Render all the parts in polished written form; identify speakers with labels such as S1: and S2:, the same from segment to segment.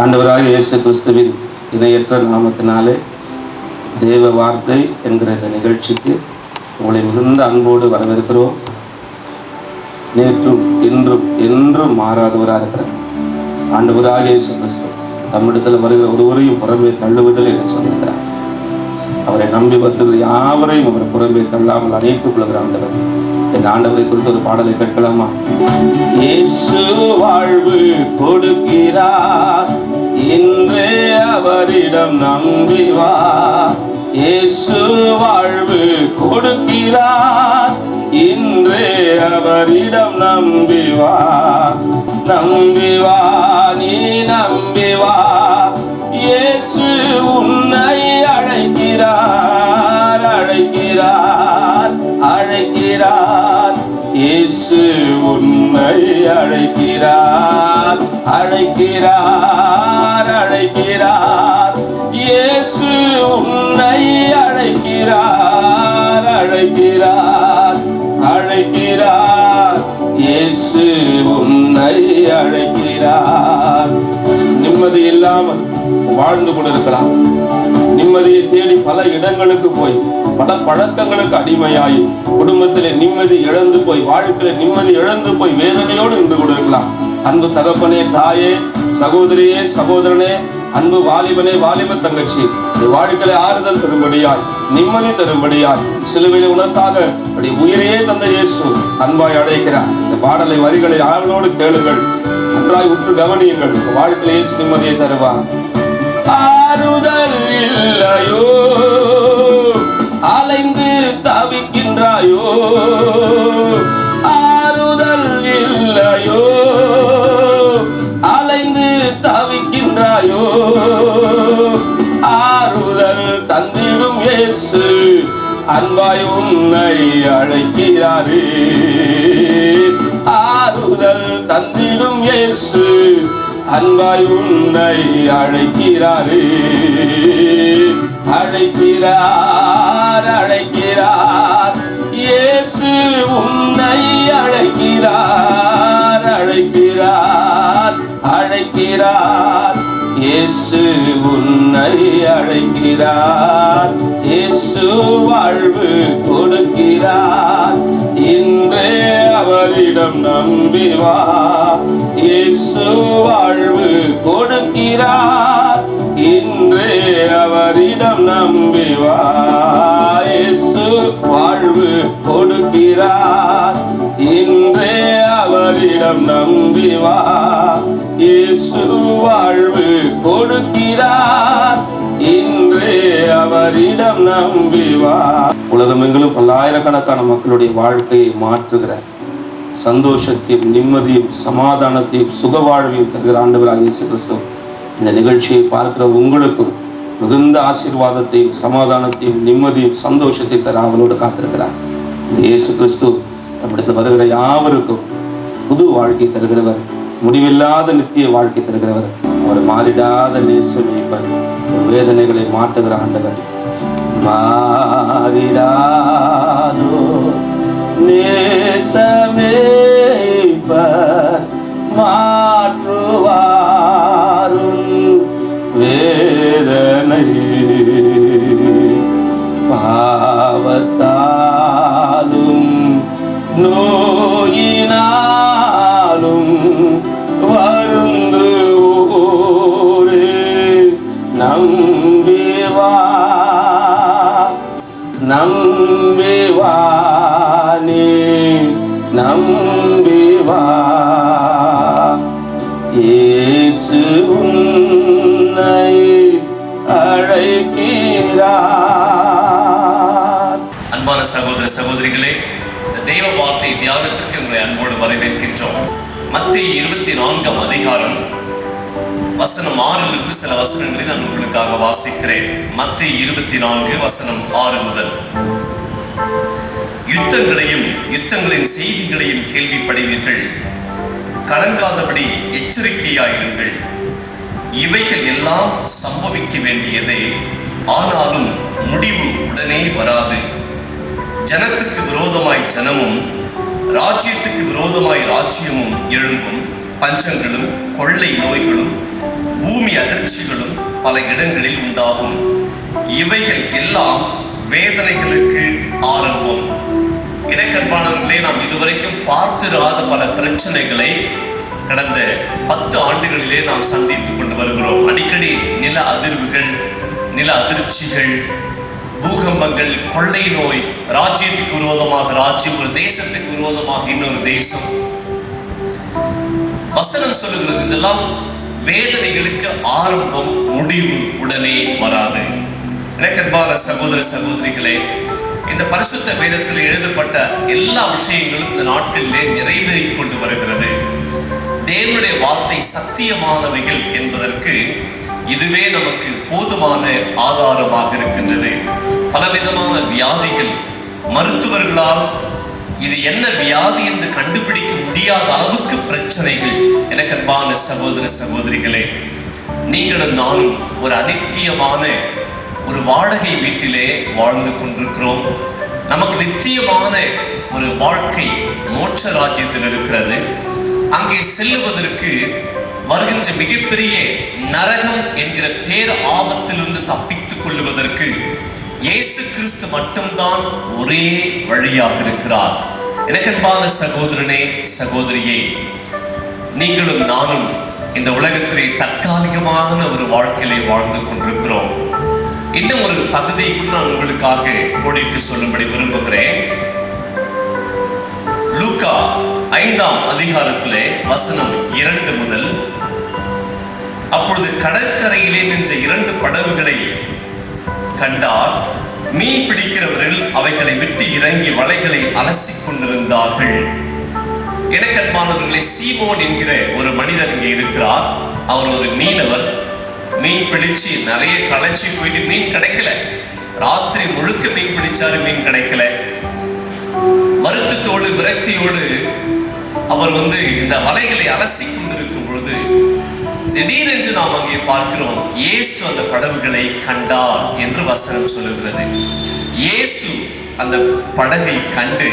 S1: ஆண்டவராக இயேசு கிறிஸ்துவின் இணையற்ற நாமத்தினாலே தேவ வார்த்தை என்கிற இந்த நிகழ்ச்சிக்கு உங்களை மிகுந்த அன்போடு வரவேற்கிறோம். நேற்றும் இன்றும் என்றும் மாறாதவராக இருக்கிறார் ஆண்டவராக இயேசு கிறிஸ்து தம்மிடத்தில் வருகிற ஒருவரையும் புறம்பே தள்ளுவதில் என்று சொல்லியிருக்கிறார். அவரை நம்பி வருகிற யாவரையும் அவர் புறம்பே தள்ளாமல் அணைத்துக் கொள்கிற ஆண்டவர். இந்த ஆண்டவரை குறித்து ஒரு பாடலை கேட்கலாமா? இயேசு வாழ்வு கொடுக்கிறார், இன்றே அவரிடம் நம்பி வா. இயேசு வாழ்வு கொடுக்கிறார், இன்றே அவரிடம் நம்பி வா. நம்பி வா, நீ நம்பி வா, இயேசு உன்னை அழைக்கிறார், அழைக்கிறார், அழைக்கிறார். இயேசு உன்னை அழைக்கிறார், அழைக்கிறார், அழைக்கிறார். இயேசு உன்னை அழைக்கிறார், அழைக்கிறார், அழைக்கிறார். இயேசு உன்னை அழைக்கிறார். நிம்மதி இல்லாமல் வாழ்ந்து கொண்டிருக்கலாம். நிம்மதியை தேடி பல இடங்களுக்கு போய் பல பழக்கங்களுக்கு அடிமையாகி குடும்பத்திலே நிம்மதி இழந்து போய் வாழ்க்கையில நிம்மதி இழந்து போய் வேதனையோடு நின்று கொண்டிருக்கலாம். அன்பு தகப்பனே, தாயே, சகோதரியே, சகோதரனே, அன்பு வாலிபனே, வாலிப தங்கச்சி, வாழ்க்கையில ஆறுதல் தரும்படியாய் நிம்மதி தரும்படியாய் சிலுவையிலே உனக்காக உயிரையே தந்த இயேசு அன்பாய் அழைக்கிறார். இந்த பாடலை வரிகளை ஆவலோடு கேளுங்கள், நன்றாய் உற்று கவனியுங்கள். வாழ்க்கையில இயேசு நிம்மதியை தருவார். ஆறுதல் இல்லையோ, அலைந்து தவிக்கின்றாயோ, ஆறுதல் இல்லையோ, அலைந்து தவிக்கின்றாயோ, ஆறுதல் தந்திடும் இயேசு அன்பாய் உன்னை அழைக்கிறாரே. ஆறுதல் தந்திடும் இயேசு அன்பாய் உன்னை அழைக்கிறாரே. அழைக்கிறார், அழைக்கிறார். இயேசு உன்னை அழைக்கிறார், அழைக்கிறார், அழைக்கிறார். இயேசு உன்னை அழைக்கிறார். இயேசு வாழ்வு கொடுக்கிறார், இன்றே அவரிடம் நம்பி வா. இயேசு வாழ்வு கொடுக்கிறார், இன்றே அவரிடம் நம்பி வா. இயேசு வாழ்வு கொடுக்கிறார், இன்றே அவரிடம் நம்பி வா. இயேசு வாழ்வு கொடுக்கிறார், இன்றே அவரிடம் நம்பி வா. உலகமெங்கிலும் பல்லாயிரக்கணக்கான மக்களுடைய வாழ்க்கையை மாற்றுகிற சந்தோஷத்தையும் நிம்மதியும் சமாதானத்தையும் சுக வாழ்வையும் தருகிற ஆண்டவராகிய இயேசு கிறிஸ்து இந்த நிகழ்ச்சியை பார்க்கிற உங்களுக்கும் மிகுந்த ஆசீர்வாதத்தையும் சமாதானத்தையும் நிம்மதியும் சந்தோஷத்தையும் தர அவனோடு காத்திருக்கிறார். இந்த இயேசு கிறிஸ்து நம்மிடத்தில் வருகிற யாவருக்கும் புது வாழ்க்கை தருகிறவர், முடிவில்லாத நித்திய வாழ்க்கை தருகிறவர், அவர் மாறிடாத நேசமேய்ப்பர், வேதனைகளை மாற்றுகிற ஆண்டவர். மாறிடாதோ நேசமேய்ப்பர், மாற்றுவாரும் வேதனை. பாவத்தாலும் நோயினாலும் வருந்துவோரே நம்பிவா, நம்பிவா, நீ நம்பிவா. இயேசு உன்னை அழைக்கிறார்.
S2: அன்பான சகோதர சகோதரிகளே, இந்த தெய்வ வார்த்தை தியானத்திற்கு உங்களை அன்போடு வரவேற்கின்றோம். மத்தேயு 24ஆம் அதிகாரம் வசனம் 6 சில வசனங்களை நான் உங்களுக்காக வாசிக்கிறேன். மத்தேயு 24 வசனம் 6 முதல். யுத்தங்களின் செய்திகளையும் கேள்விப்படுவீர்கள், கலங்காதபடி எச்சரிக்கையாயிருங்கள். இவைகள் எல்லாம் சம்பவிக்க வேண்டியதே, ஆனாலும் முடிவு உடனே வராது. ஜனத்துக்கு விரோதமாய் ஜனமும் ராஜ்யத்துக்கு விரோதமாய் ராஜ்யமும் எழும்பும். பஞ்சங்களும் கொள்ளை நோய்களும் பூமி பல இடங்களில் உண்டாகும். இவைகள் எல்லாம் வேதனைகளுக்கு ஆரம்பம். இனக்கற்பானவர்களே, நாம் இதுவரைக்கும் பார்த்திராத பல பிரச்சனைகளை கடந்த 10 ஆண்டுகளிலே நாம் சந்தித்துக் கொண்டு வருகிறோம். அடிக்கடி நில அதிர்வுகள், நில அதிர்ச்சிகள், பூகம்பங்கள், கொள்ளை நோய், ராஜ்யத்துக்கு விரோதமாக ராஜ்யம், ஒரு தேசத்துக்கு விரோதமாக இன்னொரு தேசம். வசனம் சொல்லுகிறது இதெல்லாம் வேதனைகளுக்கு ஆரம்பம், முடிவு உடனே வராது. எனக்கன்பான சகோதர சகோதரிகளே, இந்த பரிசுத்த வேதத்தில் எழுதப்பட்ட எல்லா விஷயங்களும் இந்த நாட்டிலே நிறைவேறிக் கொண்டு வருகிறது. தேவனுடைய வார்த்தை சத்தியமானவைகள் என்பதற்கு இதுவே நமக்கு போதுமான ஆதாரமாக இருக்கின்றது. பலவிதமான வியாதிகள், மருத்துவர்களால் இது என்ன வியாதி என்று கண்டுபிடிக்க முடியாத அளவுக்கு பிரச்சனைகள். எனக்கன்பான சகோதர சகோதரிகளே, நீங்களும் நானும் ஒரு அநித்தியமான ஒரு வாடகை வீட்டிலே வாழ்ந்து கொண்டிருக்கிறோம். நமக்கு நிச்சயமான ஒரு வாழ்க்கை மோட்ச ராஜ்யத்தில் இருக்கிறது. அங்கே செல்லுவதற்கு வருகின்ற மிகப்பெரிய நரகம் என்கிற பேர் ஆபத்திலிருந்து தப்பித்துக் கொள்ளுவதற்கு இயேசு கிறிஸ்து மட்டும்தான் ஒரே வழியாக இருக்கிறார். எனக்கன்பான சகோதரனே, சகோதரியே, நீங்களும் நானும் இந்த உலகத்திலே தற்காலிகமான ஒரு வாழ்க்கையிலே வாழ்ந்து கொண்டிருக்கிறோம். இன்னும் ஒரு பகுதிக்குள் நான் உங்களுக்காக கோடிட்டு சொல்லும்படி விரும்புகிறேன். லூக்கா 5ஆம் அதிகாரத்திலே வசனம் 2 முதல், அப்பொழுது கடற்கரையிலே நின்ற 2 படகுகளை கண்டார். மீன் பிடிக்கிறவர்கள் அவைகளை விட்டு இறங்கி வலைகளை அலசிக் கொண்டிருந்தார்கள். எனக்கன்பானவர்களை, சீமோன் என்கிற ஒரு மனிதர் இங்கே இருக்கிறார். அவர் ஒரு மீனவர். மீன் பிடிச்சு நிறைய களைச்சி போயிட்டு மீன் கிடைக்கல. ராத்திரி முழுக்க மீன் பிடிச்சாரு, மீன் கிடைக்கல. வருத்தத்தோடு விரக்தியோடு அவர் இந்த வலைகளை அலசி கொண்டிருக்கும் பொழுது திடீரென்று நாம் அங்கே பார்க்கிறோம், இயேசு அந்த படகுகளை கண்டார் என்று வசனம் சொல்லுகிறது. இயேசு அந்த படகை கண்டு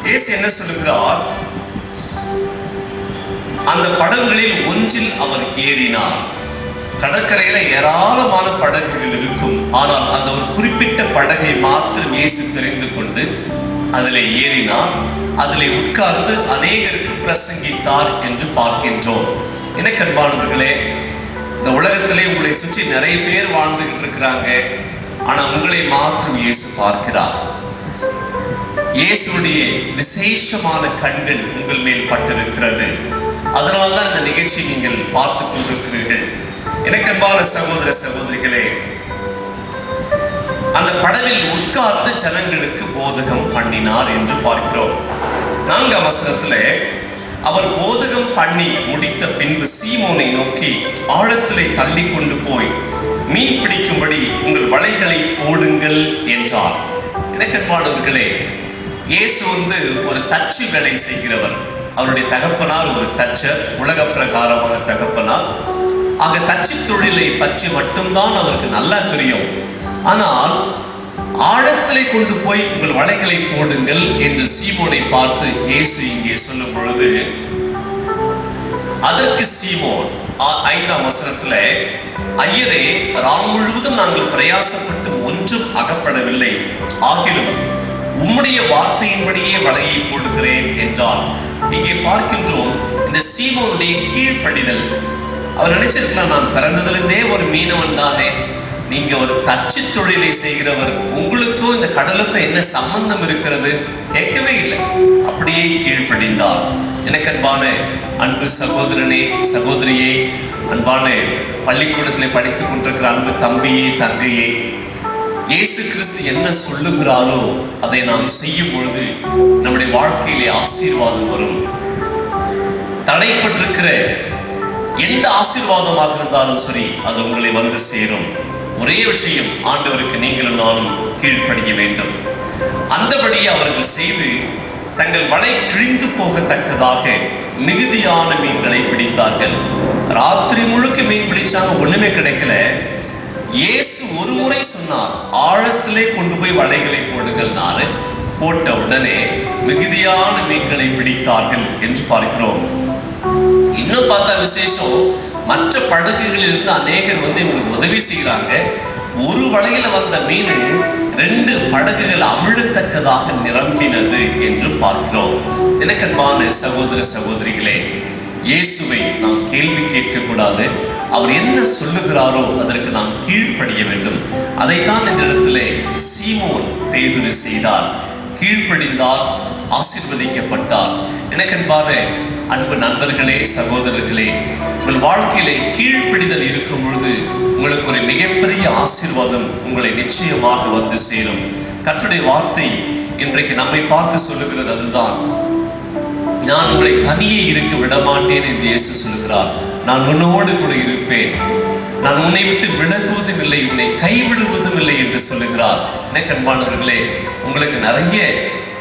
S2: இயேசு என்ன சொல்லுகிறார்? அந்த படகுகளில் ஒன்றில் அவர் ஏறினார். கடற்கரையில ஏராளமான படகுகள் இருக்கும். ஆனால் அந்த ஒரு குறிப்பிட்ட படகை மாத்திரம் இயேசு தெரிந்து கொண்டு அதிலே ஏறினார். அதிலே உட்கார்ந்து அநேகருக்கு பிரசங்கித்தார் என்று பார்க்கின்றோம். எனக்கன்பானவர்களே, இந்த உலகத்திலே உங்களை சுற்றி நிறைய பேர் வாழ்ந்துகிட்டு இருக்கிறாங்க. ஆனா உங்களை மாத்திரம் இயேசு பார்க்கிறார். இயேசுடைய விசேஷமான கண்கள் உங்கள் மேல் பட்டிருக்கிறது. அதனால்தான் இந்த நிகழ்ச்சியை நீங்கள் பார்த்துக் கொண்டிருக்கிறீர்கள். எனக்கன்பான சகோதர சகோதரிகளே, அந்த படவில் உட்கார்ந்து ஜனங்களுக்கு போதகம் பண்ணினார் என்று பார்க்கிறோம். 4ஆம் வசனத்திலே, அவர் போதகம் பண்ணி முடித்த பின்பு சீமோனை நோக்கி, ஆழத்திலே தள்ளி கொண்டு போய் மீன் பிடிக்கும்படி உங்கள் வலைகளை போடுங்கள் என்றார். எனக்கன்பானவர்களே, இயேசு ஒரு தச்சு வேலை செய்கிறவர். அவருடைய தகப்பனார் ஒரு தச்சர், உலக பிரகாரமான தகப்பனார். ஆக தச்சு தொழிலை பற்றி மட்டும்தான் அவருக்கு நல்லா தெரியும். ஆனால் ஆழத்திலே கொண்டு போய் உங்கள் வலைகளை போடுங்கள் என்று சீமோனை பார்த்து இயேசு இங்கே சொல்லும் பொழுது, அதற்கு சீமோன் 5ஆம் வசனத்துல, ஐயரே, ராம் முழுவதும் நாங்கள் பிரயாசப்பட்டு ஒன்றும் அகப்படவில்லை, ஆகிலும் உம்முடைய வார்த்தையின்படியே வலையை போடுகிறேன் என்றார். இங்கே பார்க்கின்றோம் இந்த சீமோனுடைய கீழ்ப்படிதல். அவர் நினைச்சிருக்கலாம், நான் பிறந்ததிலிருந்தே ஒரு மீனவன் தானே, நீங்க ஒரு தச்சு தொழிலை செய்கிறவர், உங்களுக்கும் இந்த கடலுக்கும் என்ன சம்பந்தம் இருக்கிறது? கேட்கவே இல்லை. அப்படியே கீழ்ப்படிந்தார். எனக்கு அன்பான அன்பு சகோதரனே, சகோதரியே, அன்பான பள்ளிக்கூடத்தில் படித்துக் கொண்டிருக்கிற அன்பு தம்பியே, தங்கையே, இயேசு கிறிஸ்து என்ன சொல்லுகிறாரோ அதை நாம் செய்யும் பொழுது நம்முடைய வாழ்க்கையிலே ஆசீர்வாதம் வரும். தடைப்பட்டிருக்கிற எந்த ஆசீர்வாதமாக இருந்தாலும் சரி, அது உங்களை வந்து சேரும். ஒரே விஷயம், ஆண்டவருக்கு நீங்களும் நானும் கீழ்ப்படிய வேண்டும். அந்தபடியே அவர்கள் செய்து தங்கள் வலை கிழிந்து போகத்தக்கதாக மிகுதியான மீன்களை பிடித்தார்கள். ராத்திரி முழுக்க மீன் பிடிச்சாங்க, ஒண்ணுமே கிடைக்கல. இயேசு ஒரு முறை சொன்னார், ஆழத்திலே கொண்டு போய் வலைகளை போடுங்கள். போட்ட உடனே மிகுதியான மீன்களை பிடித்தார்கள் என்று பார்க்கிறோம். இன்னும் பார்த்தா விசேஷம், மற்ற படகுகளில் இருந்து அநேகர் வந்து இவங்களுக்கு உதவி செய்கிறாங்க. ஒரு வலையில வந்த மீன் 2 படகுகள் அமிழத்தக்கதாக நிரம்பினது என்று பார்க்கிறோம். எனக்கன்பான சகோதர சகோதரிகளே, இயேசுவை நாம் கேள்வி கேட்கக்கூடாது. அவர் என்ன சொல்லுகிறாரோ அதற்கு நாம் கீழ்ப்படிய வேண்டும். அதைத்தான் இந்த இடத்திலே சீமோன் பேதுரு செய்தார். கீழ்ப்படிந்தார், ஆசீர்வதிக்கப்பட்டார். எனக்கன்பான அன்பு நண்பர்களே, சகோதரர்களே, உங்கள் வாழ்க்கையிலே கீழ்ப்படிதல் இருக்கும் பொழுது உங்களுக்கு ஒரு மிகப்பெரிய ஆசீர்வாதம் உங்களை நிச்சயமாக வந்து சேரும். கர்த்தருடைய வார்த்தை இன்றைக்கு நம்மை பார்த்து சொல்லுகிறது அதுதான். நான் உங்களை தனியே இருக்க விடமாட்டேன் என்று இயேசு சொல்கிறார். நான் உன்னோடு கூட இருப்பேன், நான் உன்னை விட்டு விலகுவதும் இல்லை, உன்னை கைவிடுவதும் இல்லை என்று சொல்லுகிறார். எனக்கு அன்பானவர்களே, உங்களுக்கு நிறைய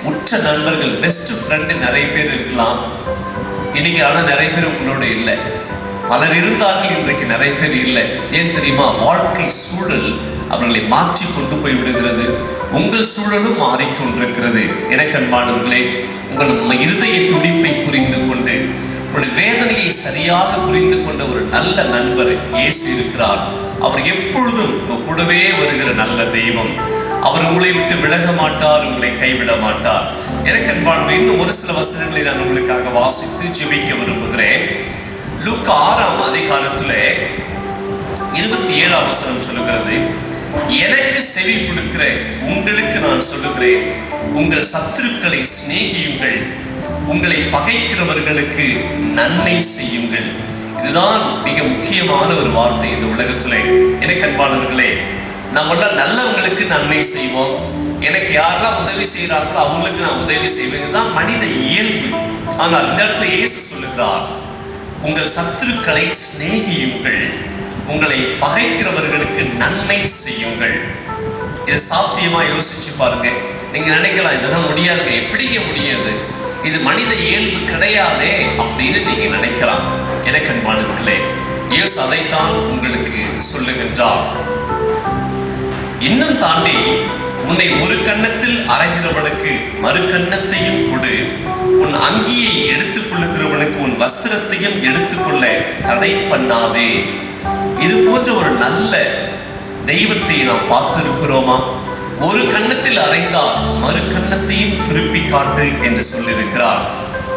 S2: உற்ற நண்பர்கள், பெஸ்ட் ஃப்ரெண்டு நிறைய பேர் இருக்கலாம் இன்னைக்கு. ஆனா நிறைய பேர் உங்களோட இல்லை. பலர் இருந்தார்கள், இன்றைக்கு நிறைய பேர் இல்லை. ஏன் தெரியுமா? வாழ்க்கை சூழல் அவர்களை மாற்றி கொண்டு போய் விடுகிறது. உங்கள் சூழலும் மாறிக்கொண்டிருக்கிறது. எனக்கு அன்பானவர்களே, உங்கள் இருதய துடிப்பை புரிந்து கொண்டு உங்களுடைய வேதனையை சரியாக புரிந்து கொண்ட ஒரு நல்ல நண்பர் இயேசு இருக்கிறார். அவர் எப்பொழுதும் கூடவே வருகிற நல்ல தெய்வம். அவர் உங்களை விட்டு விலக மாட்டார், உங்களை கைவிட மாட்டார். எனக்கு அன்பானவர்களே, இன்னும் ஒரு சில வசனங்களை நான் உங்களுக்காக வாசித்து ஜெபிக்க விரும்புகிறேன். லூக்கா 6ஆம் அதிகாரத்துல 27ஆம் வசனம் சொல்லுகிறது, எனக்கு செவி கொடுக்கிற உங்களுக்கு நான் சொல்லுகிறேன், உங்கள் சத்துருக்களை சிநேகியுங்கள், உங்களை பகைக்கிறவர்களுக்கு நன்மை செய்யுங்கள். இதுதான் மிக முக்கியமான ஒரு வார்த்தை இந்த உலகத்திலே. எனக்கு அன்பானவர்களே, நம்மளாம் நல்லவங்களுக்கு நன்மை செய்வோம். எனக்கு யாரெல்லாம் உதவி செய்யறாங்களோ அவங்களுக்கு நான் உதவி செய்வேன். இதுதான் மனித இயல்பு. ஆனால் இந்த இடத்துல இயேசு சொல்லுகிறார், உங்கள் சத்துருக்களை சிநேகியுங்கள், உங்களை பகைக்கிறவர்களுக்கு நன்மை செய்யுங்கள். இது சாத்தியமா? யோசிச்சு பாருங்க. நீங்க நினைக்கலாம், இதெல்லாம் முடியாதுங்க. எப்படிங்க முடியாது? இது மனித இயல்பு கிடையாதே அப்படின்னு நீங்க நினைக்கலாம். எனக்கு அன்பானவர்களே, இயேசு அதைத்தான் உங்களுக்கு சொல்லுகின்றார். இன்னும் தாண்டி, உன்னை ஒரு கன்னத்தில் அறைகிறவனுக்கு மறு கன்னத்தையும் கொடு, உன் அங்கியை எடுத்துக் கொள்ளுகிறவனுக்கு உன் வஸ்திரத்தையும் எடுத்துக்கொள்ள தடை பண்ணாதே. இது போன்ற ஒரு நல்ல தெய்வத்தை நாம் பார்த்திருக்கிறோமா? ஒரு கன்னத்தில் அறைந்தால் மறு கன்னத்தையும் திருப்பி காட்டு என்று சொல்லியிருக்கிறார்.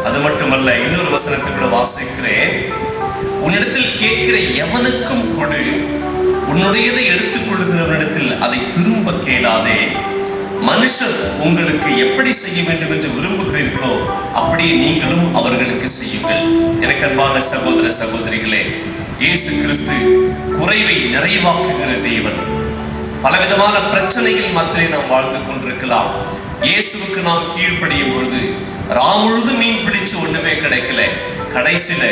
S2: அது மட்டுமல்ல, இன்னொரு வசனத்தை கூட வாசிக்கிறேன். உன்னிடத்தில் கேட்கிற எவனுக்கும் கொடு, உன்னுடையதை எடுத்துக் கொள்ளுகிறவனிடத்தில் அதை திரும்ப கேளாதே. மனுஷர் உங்களுக்கு எப்படி செய்ய வேண்டும் என்று விரும்புகிறீர்களோ அப்படியே நீங்களும் அவர்களுக்கு செய்யுங்கள். எனக்கு அன்பான சகோதர சகோதரிகளே, இயேசு கிறிஸ்து குறைவை நிறைவாக்குகிற தேவன். பலவிதமான பிரச்சனைகள் மத்தியிலே நாம் வாழ்ந்து கொண்டிருக்கலாம். இயேசுவுக்கு நாம் கீழ்ப்படியும் பொழுது ராமுழுது மீன் பிடிச்சு ஒண்ணுமே கிடைக்கல. கடைசியில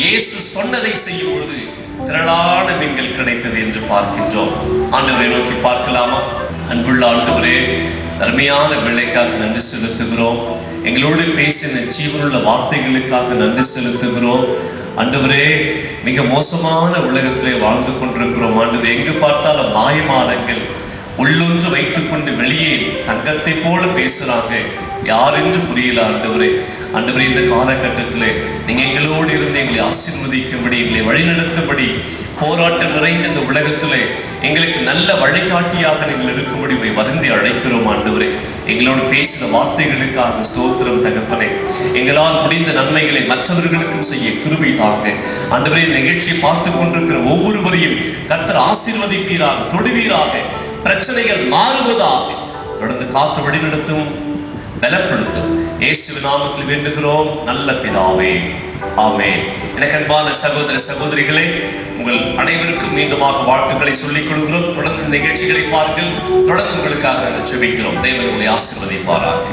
S2: இயேசு சொன்னதை செய்யும் பொழுது திரளான மீன்கள் கிடைத்தது என்று பார்க்கின்றோம். ஆண்டவரை நோக்கி பார்க்கலாமா? அன்புள்ள ஆண்டவரே, அருமையான வேலைக்காக நன்றி செலுத்துகிறோம். எங்களோடு பேசின ஜீவனுள்ள வார்த்தைகளுக்காக நன்றி செலுத்துகிறோம். ஆண்டவரே, மிக மோசமான உலகத்திலே வாழ்ந்து கொண்டிருக்கிறோம். ஆண்டவரே, எங்கு பார்த்தாலும் மாயமானங்கள் உள்ளொன்று வைத்துக் கொண்டு வெளியே தங்கத்தை போல பேசுறாங்க. யார் என்று புரியல. ஆண்டவரே, ஆண்டவரே, இந்த காலகட்டத்திலே நீங்க எங்களோடு இருந்து எங்களை ஆசீர்வதிக்கும்படி, எங்களை வழிநடத்தும்படி, போராட்டம் நிறைந்த இந்த உலகத்திலே எங்களுக்கு நல்ல வழிகாட்டியாக நீங்கள் இருக்கும்படி வருந்தி அழைக்கிறோம். ஆண்டவரே, எங்களோடு பேசின வார்த்தைகளுக்காக ஸ்தோத்திரம் தகப்பனே. எங்களால் முடிந்த நன்மைகளை மற்றவர்களுக்கும் செய்ய கிருபை தாங்க. ஆண்டவரே, நிகழ்ச்சியை பார்த்து கொண்டிருக்கிற ஒவ்வொருவரையும் கர்த்தர் ஆசீர்வதிப்பீராக, தொடுவீராக, பிரச்சனைகள் மாறுவதாக தொடர்ந்து காத்து வழிநடத்தும், பலப்படுத்தும். இயேசுவின் நாமத்தில் வேண்டுகிறோம் நல்ல பிதாவே, ஆமென். எனக்கு அன்பான சகோதர சகோதரிகளே, உங்கள் அனைவருக்கும் மீண்டுமாக வாழ்த்துக்களை சொல்லிக் கொள்கிறோம். தொடர்ந்து நிகழ்ச்சிகளை பாருங்கள். தொடர்ந்து உங்களுக்காக ஜெபிக்கிறோம். தேவன் உங்களை ஆசீர்வதிப்பாராக.